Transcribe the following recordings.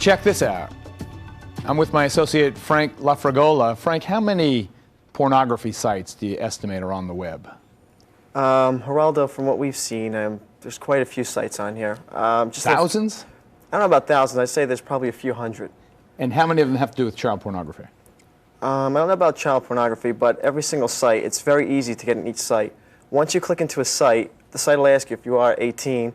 Check this out. I'm with my associate, Frank LaFragola. Frank, how many pornography sites do you estimate are on the web? Geraldo, from what we've seen, there's quite a few sites on here. Thousands? I don't know about thousands. I'd say there's probably a few hundred. And how many of them have to do with child pornography? I don't know about child pornography, but every single site, it's very easy to get in each site. Once you click into a site, the site will ask you if you are 18,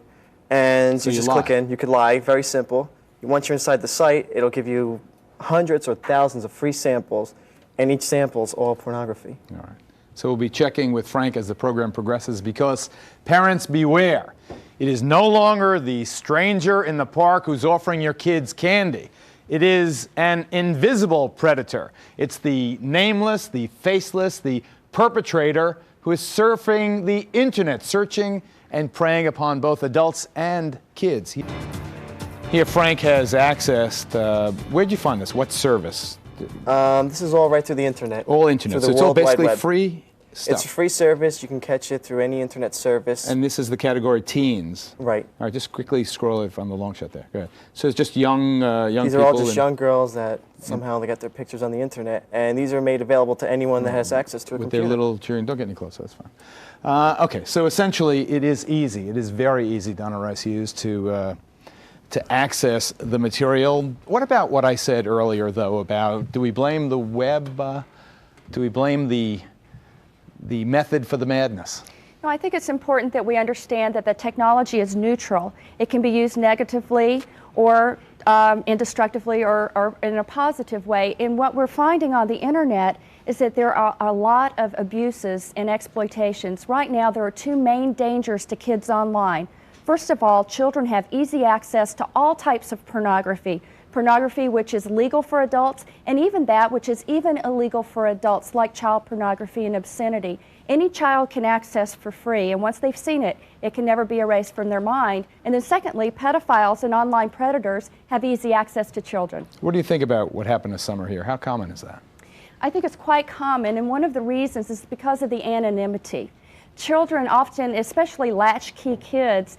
and So you just lie. click in. You could lie, very simple. Once you're inside the site, it'll give you hundreds or thousands of free samples, and each sample is all pornography. All right. So we'll be checking with Frank as the program progresses, because parents beware. It is no longer the stranger in the park who's offering your kids candy. It is an invisible predator. It's the nameless, the faceless, the perpetrator who is surfing the internet, searching and preying upon both adults and kids. Here, Frank has accessed, where'd you find this? What service? This is all right through the internet. All internet, so it's all basically free stuff. It's a free service. You can catch it through any internet service. And this is the category teens. Right. All right, just quickly scroll it from the long shot there. Go ahead. So it's just young people. These are all just young girls that somehow they got their pictures on the internet, and these are made available to anyone that has access to a computer. With their little cheering. Don't get any closer. That's fine. Okay, so essentially, it is easy. It is very easy, Donna Rice Hughes, to access the material. What about what I said earlier, though, about do we blame the web? Do we blame the method for the madness? No, I think it's important that we understand that the technology is neutral. It can be used negatively or destructively or in a positive way. And what we're finding on the internet is that there are a lot of abuses and exploitations. Right now, there are two main dangers to kids online. First of all, children have easy access to all types of pornography. Pornography which is legal for adults, and even that which is even illegal for adults, like child pornography and obscenity. Any child can access for free, and once they've seen it, it can never be erased from their mind. And then secondly, pedophiles and online predators have easy access to children. What do you think about what happened this summer here? How common is that? I think it's quite common, and one of the reasons is because of the anonymity. Children often, especially latchkey kids,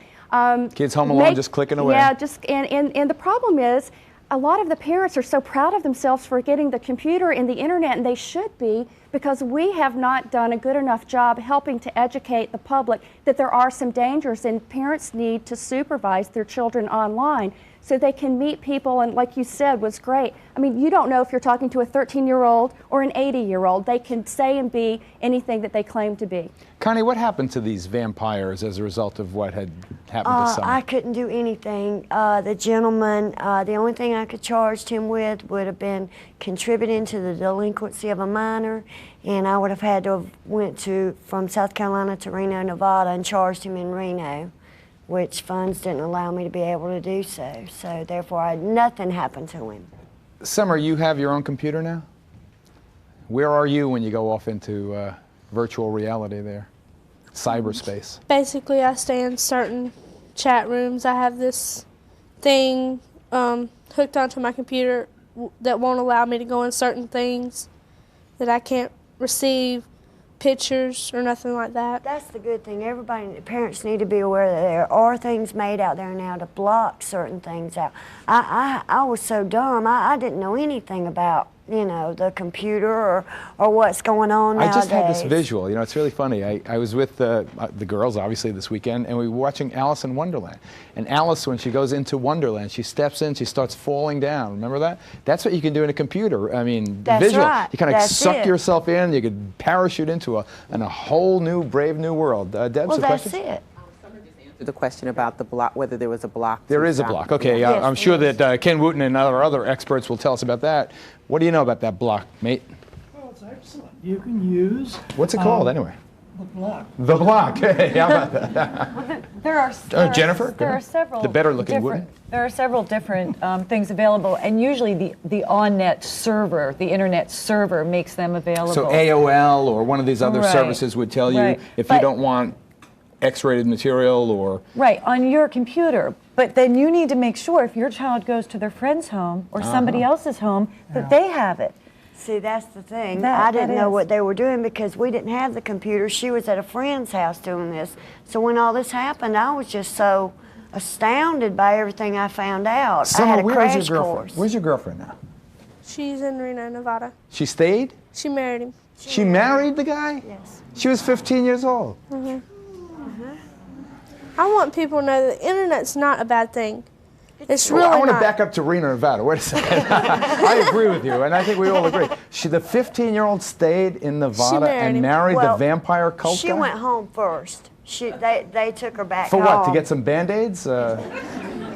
kids home alone just clicking away. Yeah, and the problem is, a lot of the parents are so proud of themselves for getting the computer and the internet, and they should be, because we have not done a good enough job helping to educate the public that there are some dangers, and parents need to supervise their children online so they can meet people. And like you said, was great. I mean, you don't know if you're talking to a 13-year-old or an 80-year-old. They can say and be anything that they claim to be. Connie, what happened to these vampires as a result of what had happened this summer? I couldn't do anything. The gentleman, the only thing I could charge him with would have been contributing to the delinquency of a minor, and I would have had to have went from South Carolina to Reno, Nevada, and charged him in Reno, which funds didn't allow me to be able to do so. So therefore, nothing happened to him. Summer, you have your own computer now? Where are you when you go off into virtual reality there? Cyberspace. Basically, I stay in certain chat rooms. I have this thing hooked onto my computer that won't allow me to go in certain things, that I can't receive pictures or nothing like that. That's the good thing. Everybody, parents need to be aware that there are things made out there now to block certain things out. I was so dumb. I didn't know anything about, you know, the computer or what's going on nowadays. I just had this visual. You know, it's really funny. I was with the girls, obviously, this weekend, and we were watching Alice in Wonderland. And Alice, when she goes into Wonderland, she steps in, she starts falling down. Remember that? That's what you can do in a computer. I mean, That's visual. right. You kind of That's suck it. yourself in. You could parachute into a whole new, brave new world. Debs, Well, a that's question? it. The question about the block, whether there was a block. There is a block. Okay, Yes, I'm sure yes. that Ken Wooten and other experts will tell us about that. What do you know about that block, mate? Well, it's excellent. You can use... What's it called, anyway? The block. The block. Hey, how about that? Jennifer? There are several. The better-looking different- Wooten? There are several different things available, and usually the on-net server, the internet server, makes them available. So AOL or one of these other Right. services would tell you Right. if But- you don't want X-rated material or... Right, on your computer. But then you need to make sure if your child goes to their friend's home or somebody else's home that they have it. See, that's the thing. That- I didn't that know is. what they were doing because we didn't have the computer. She was at a friend's house doing this. So when all this happened, I was just so astounded by everything I found out. I Summer, had a where is crash your girlfriend? course. Where's your girlfriend now? She's in Reno, Nevada. She stayed? She married him. She married the guy? Yes. She was 15 years old. I want people to know that the internet's not a bad thing. It's really I want to not. back up to Reno, Nevada. Wait a second. I agree with you, and I think we all agree. The 15-year-old stayed in Nevada married and him. married Well, the vampire cult She guy? went home first. They took her back For home. what? To get some Band-Aids? I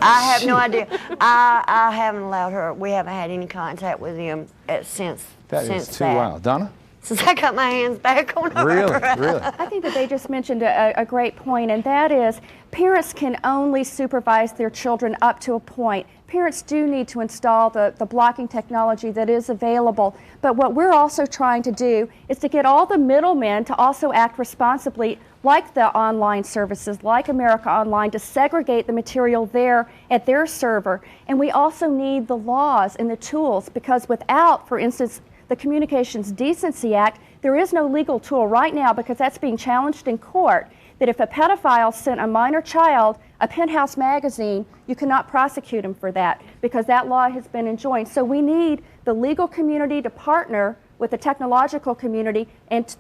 have no idea. I haven't allowed her. We haven't had any contact with him since That since is too wild. Donna? Since I got my hands back on her. Really? Really? I think that they just mentioned a great point, and that is parents can only supervise their children up to a point. Parents do need to install the blocking technology that is available, but what we're also trying to do is to get all the middlemen to also act responsibly, like the online services, like America Online, to segregate the material there at their server. And we also need the laws and the tools, because without, for instance, the Communications Decency Act, there is no legal tool right now, because that's being challenged in court, that if a pedophile sent a minor child a Penthouse magazine, you cannot prosecute him for that, because that law has been enjoined. So we need the legal community to partner with the technological community, and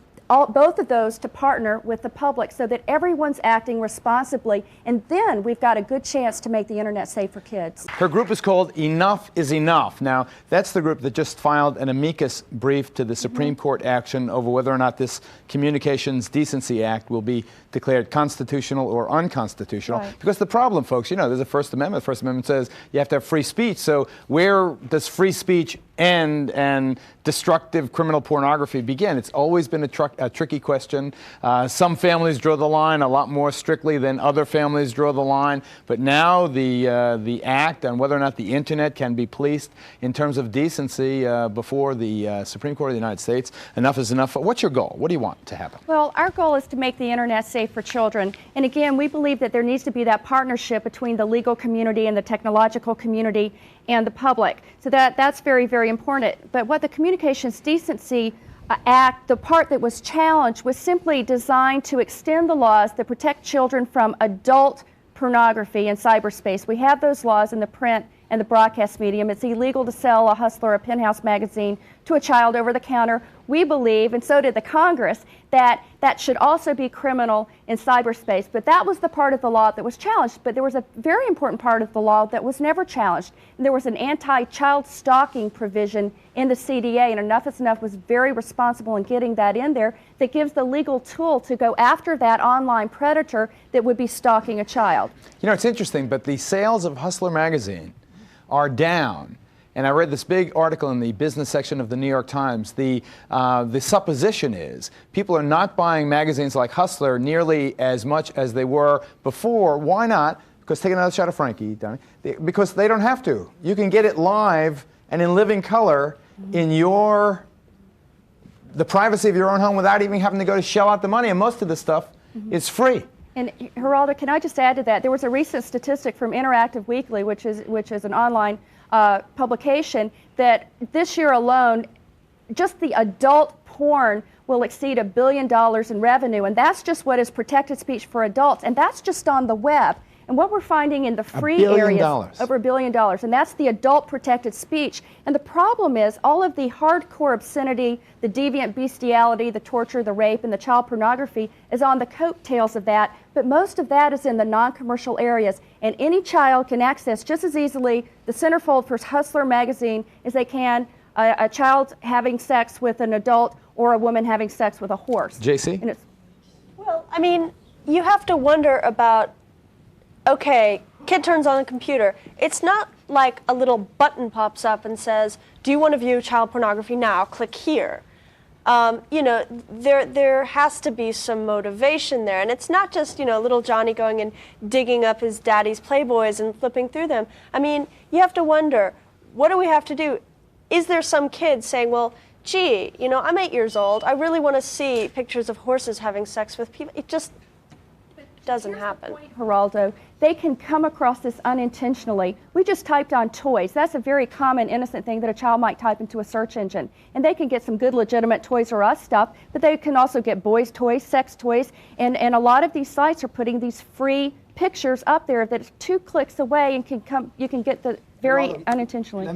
both of those to partner with the public, so that everyone's acting responsibly, and then we've got a good chance to make the internet safe for kids. Her group is called Enough is Enough. Now, that's the group that just filed an amicus brief to the Supreme Court action over whether or not this Communications Decency Act will be declared constitutional or unconstitutional. Right. Because the problem, folks, you know, there's a First Amendment. The First Amendment says you have to have free speech. So where does free speech end and destructive criminal pornography begin? It's always been a tricky question. Some families draw the line a lot more strictly than other families draw the line. But now the act on whether or not the internet can be policed in terms of decency before the Supreme Court of the United States. Enough is enough. What's your goal? What do you want to happen? Well, our goal is to make the internet safe for children. And again, we believe that there needs to be that partnership between the legal community and the technological community and the public. So that's very, very important. But what the Communications Decency Act, the part that was challenged, was simply designed to extend the laws that protect children from adult pornography in cyberspace. We have those laws in the print and the broadcast medium. It's illegal to sell a Hustler, a Penthouse magazine to a child over the counter. We believe, and so did the Congress, that that should also be criminal in cyberspace. But that was the part of the law that was challenged. But there was a very important part of the law that was never challenged. And there was an anti-child stalking provision in the CDA, and Enough is Enough was very responsible in getting that in there, that gives the legal tool to go after that online predator that would be stalking a child. You know, it's interesting, but the sales of Hustler magazine are down. And I read this big article in the business section of the New York Times. The supposition is people are not buying magazines like Hustler nearly as much as they were before. Why not? Because take another shot of Frankie, Donnie. Because they don't have to. You can get it live and in living color in the privacy of your own home without even having to go to shell out the money. And most of the stuff is free. And Geraldo, can I just add to that? There was a recent statistic from Interactive Weekly, which is an online publication, that this year alone, just the adult porn will exceed $1 billion in revenue, and that's just what is protected speech for adults, and that's just on the web. And what we're finding in the free areas, over $1 billion, and that's the adult protected speech. And the problem is all of the hardcore obscenity, the deviant bestiality, the torture, the rape, and the child pornography is on the coattails of that, but most of that is in the non-commercial areas. And any child can access just as easily the centerfold for Hustler magazine as they can a child having sex with an adult or a woman having sex with a horse. JC? And it's, well, I mean, you have to wonder about, okay, kid turns on the computer. It's not like a little button pops up and says, do you want to view child pornography now? Click here. You know, there has to be some motivation there. And it's not just, you know, little Johnny going and digging up his daddy's Playboys and flipping through them. I mean, you have to wonder, what do we have to do? Is there some kid saying, well, gee, you know, I'm 8 years old. I really want to see pictures of horses having sex with people. It just doesn't happen. Geraldo, they can come across this unintentionally. We just typed on toys. That's a very common innocent thing that a child might type into a search engine. And they can get some good legitimate Toys R Us stuff, but they can also get boys' toys, sex toys, and a lot of these sites are putting these free pictures up there that 2 clicks away and you can get the very unintentionally.